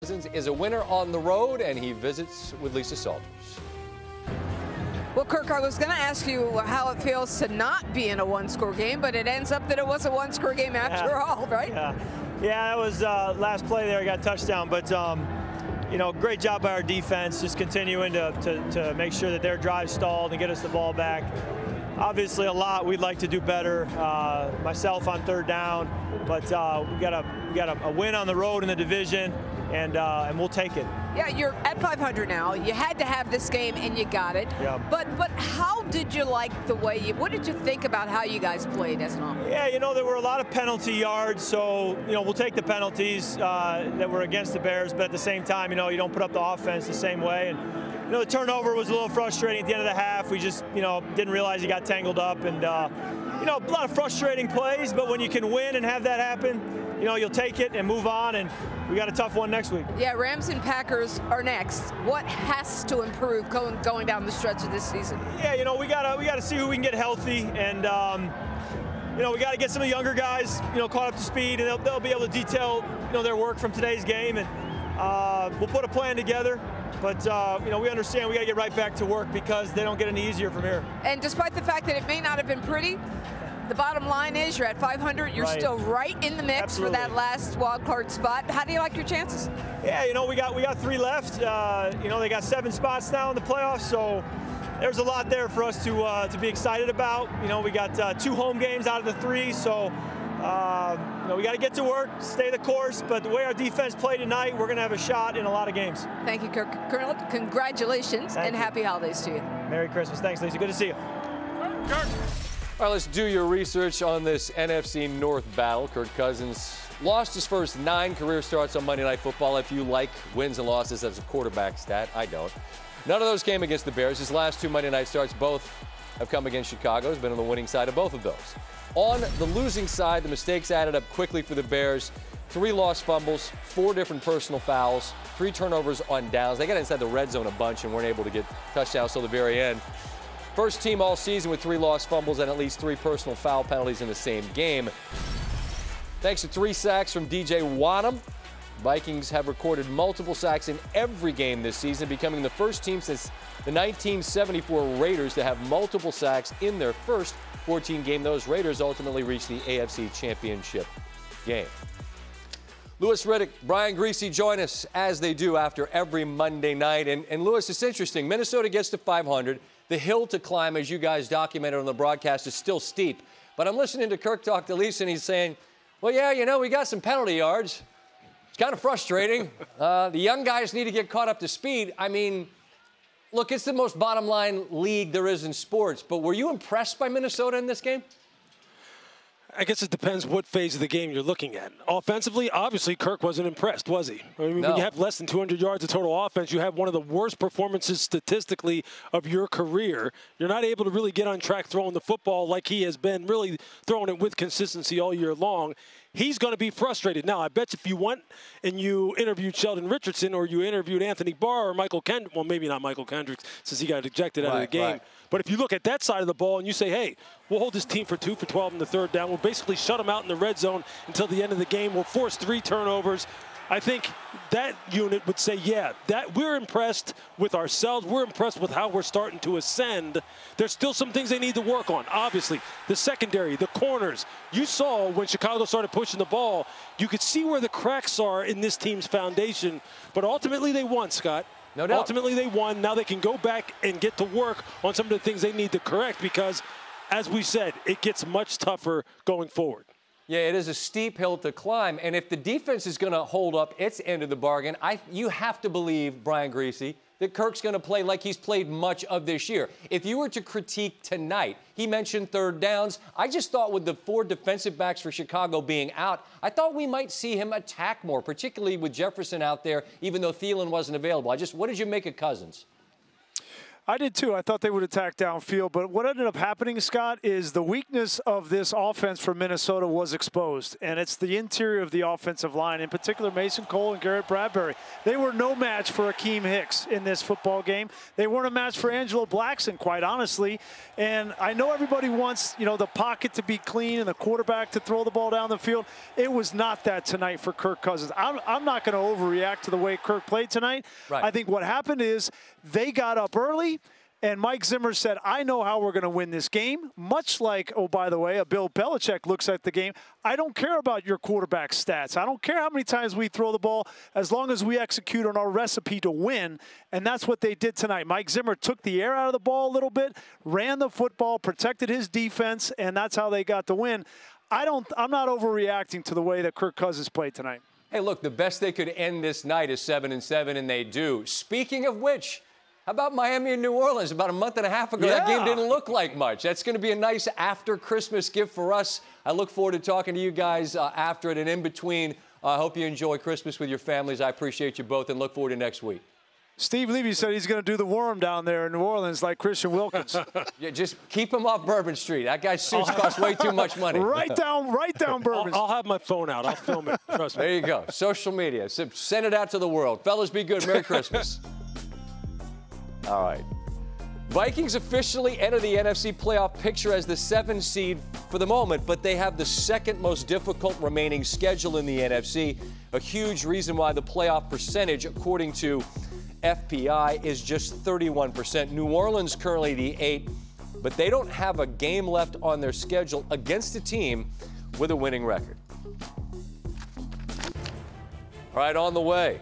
Is a winner on the road, and he visits with Lisa Salters. Well, Kirk, I was going to ask you how it feels to not be in a one-score game, but it ends up that it was a one-score game after all, right? Yeah, that was last play there. I got a touchdown, but you know, great job by our defense, just continuing to make sure that their drive stalled and get us the ball back. Obviously, a lot we'd like to do better. Myself on third down, but we got a win on the road in the division, and we'll take it. Yeah, you're at 500 now. You had to have this game, and you got it. Yeah. But how did you like the way what did you think about how you guys played as an offense? Yeah, you know, there were a lot of penalty yards, so, you know, we'll take the penalties that were against the Bears, but at the same time, you know, you don't put up the offense the same way. And, you know, the turnover was a little frustrating at the end of the half. We just, you know, didn't realize he got tangled up, and, you know, a lot of frustrating plays, but when you can win and have that happen, you know, you'll take it and move on, and we got a tough one next week. Yeah, Rams and Packers are next. What has to improve going down the stretch of this season? Yeah, you know, we gotta see who we can get healthy, and you know, we got to get some of the younger guys, you know, caught up to speed, and they'll be able to detail, you know, their work from today's game, and we'll put a plan together. But, you know, we understand we got to get right back to work because they don't get any easier from here. And despite the fact that it may not have been pretty, the bottom line is you're at 500. You're still right in the mix for that last wild card spot. How do you like your chances? Yeah, you know, we got 3 left. You know, they got 7 spots now in the playoffs, so there's a lot there for us to be excited about. You know, we got 2 home games out of the 3, so you know, we got to get to work, stay the course. But the way our defense played tonight, we're going to have a shot in a lot of games. Thank you, Kirk. Colonel, congratulations and happy holidays to you. Merry Christmas. Thanks, Lisa. Good to see you. Kirk. All right, let's do your research on this NFC North battle. Kirk Cousins lost his first 9 career starts on Monday Night Football. If you like wins and losses as a quarterback stat, I don't. None of those came against the Bears. His last 2 Monday Night starts both have come against Chicago. He's been on the winning side of both of those. On the losing side, the mistakes added up quickly for the Bears. 3 lost fumbles, 4 different personal fouls, 3 turnovers on downs. They got inside the red zone a bunch and weren't able to get touchdowns till the very end. First team all season with 3 lost fumbles and at least 3 personal foul penalties in the same game. Thanks to 3 sacks from DJ Wadham, Vikings have recorded multiple sacks in every game this season, becoming the first team since the 1974 Raiders to have multiple sacks in their first 14 game. Those Raiders ultimately reached the AFC Championship game. Louis Riddick, Brian Griese join us as they do after every Monday night. And Louis, it's interesting. Minnesota gets to 500. The hill to climb, as you guys documented on the broadcast, is still steep. But I'm listening to Kirk talk to Lisa, and he's saying, well, yeah, you know, we got some penalty yards. It's kind of frustrating. The young guys need to get caught up to speed. I mean, look, it's the most bottom line league there is in sports. But were you impressed by Minnesota in this game? I guess it depends what phase of the game you're looking at. Offensively, obviously, Kirk wasn't impressed, was he? I mean, when you have less than 200 yards of total offense, you have one of the worst performances statistically of your career. You're not able to really get on track throwing the football like he has been really throwing it with consistency all year long. He's going to be frustrated. Now, I bet if you went and you interviewed Sheldon Richardson or you interviewed Anthony Barr or Michael Kendricks, well, maybe not Michael Kendricks since he got ejected out of the game. But if you look at that side of the ball and you say, hey, we'll hold this team for 2 for 12 in the third down. We'll basically shut them out in the red zone until the end of the game. We'll force 3 turnovers. I think that unit would say, yeah, that we're impressed with ourselves. We're impressed with how we're starting to ascend. There's still some things they need to work on. Obviously, the secondary, the corners. You saw when Chicago started pushing the ball, you could see where the cracks are in this team's foundation. But ultimately, they won, Scott. No doubt. Ultimately, they won. Now they can go back and get to work on some of the things they need to correct because, as we said, it gets much tougher going forward. Yeah, it is a steep hill to climb. And if the defense is going to hold up its end of the bargain, you have to believe, Brian Griese, that Kirk's going to play like he's played much of this year. If you were to critique tonight, he mentioned third downs. I just thought with the 4 defensive backs for Chicago being out, I thought we might see him attack more, particularly with Jefferson out there, even though Thielen wasn't available. What did you make of Cousins? I did too. I thought they would attack downfield, but what ended up happening, Scott, is the weakness of this offense for Minnesota was exposed, and it's the interior of the offensive line, in particular Mason Cole and Garrett Bradbury. They were no match for Akeem Hicks in this football game. They weren't a match for Angelo Blackson, quite honestly, and I know everybody wants, you know, the pocket to be clean and the quarterback to throw the ball down the field. It was not that tonight for Kirk Cousins. I'm not going to overreact to the way Kirk played tonight. Right. I think what happened is they got up early, and Mike Zimmer said, I know how we're going to win this game. Much like, oh, by the way, a Bill Belichick looks at the game. I don't care about your quarterback stats. I don't care how many times we throw the ball, as long as we execute on our recipe to win. And that's what they did tonight. Mike Zimmer took the air out of the ball a little bit, ran the football, protected his defense, and that's how they got the win. I'm not overreacting to the way that Kirk Cousins played tonight. Hey, look, the best they could end this night is 7-7, and they do. Speaking of which, how about Miami and New Orleans? About a month and a half ago, that game didn't look like much. That's going to be a nice after-Christmas gift for us. I look forward to talking to you guys after it and in between. I hope you enjoy Christmas with your families. I appreciate you both and look forward to next week. Steve Levy said he's going to do the worm down there in New Orleans like Christian Wilkins. Yeah, just keep him off Bourbon Street. That guy's suits cost way too much money. Right down Bourbon. I'll have my phone out. I'll film it. Trust me. There you go. Social media. Send it out to the world. Fellas, be good. Merry Christmas. All right. Vikings officially enter the NFC playoff picture as the 7th seed for the moment, but they have the second most difficult remaining schedule in the NFC. A huge reason why the playoff percentage, according to FPI, is just 31%. New Orleans currently the 8th, but they don't have a game left on their schedule against a team with a winning record. All right, on the way.